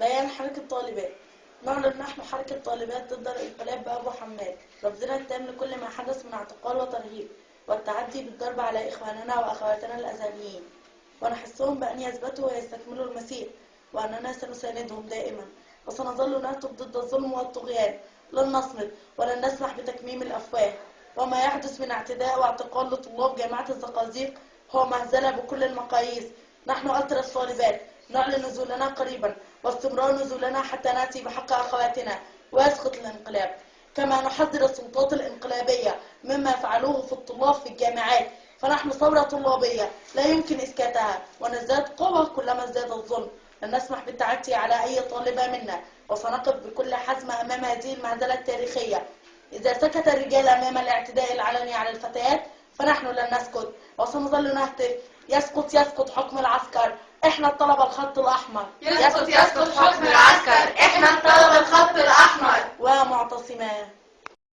بيان حركة طالبات. نعلن نحن حركة طالبات ضد الانقلاب بأبو حماد رفضنا التام لكل ما حدث من اعتقال وترهيب والتعدي بالضرب على إخواننا وأخواتنا الأزهريين، ونحثهم بأن يثبتوا ويستكملوا المسير، وأننا سنساندهم دائما وسنظل نهتف ضد الظلم والطغيان. لن نصمت ولن نسمح بتكميم الأفواه، وما يحدث من اعتداء واعتقال لطلاب جامعة الزقازيق هو مهزلة بكل المقاييس. نحن أطرس طالبات نعلن نزولنا قريبا واستمرار نزولنا حتى نأتي بحق أخواتنا ويسقط الانقلاب، كما نحذر السلطات الانقلابية مما فعلوه في الطلاب في الجامعات، فنحن ثورة طلابية لا يمكن إسكاتها، ونزداد قوة كلما ازداد الظلم. لن نسمح بالتعدي على أي طالبة منا، وسنقف بكل حزم أمام هذه المهزلة التاريخية. إذا سكت الرجال أمام الاعتداء العلني على الفتيات فنحن لن نسكت، وسنظل نهتف: يسقط يسقط حكم العسكر، احنا الطلبة الخط الأحمر. يسقط يسقط حكم العسكر، احنا الطلبة الخط الأحمر. ومعتصمات.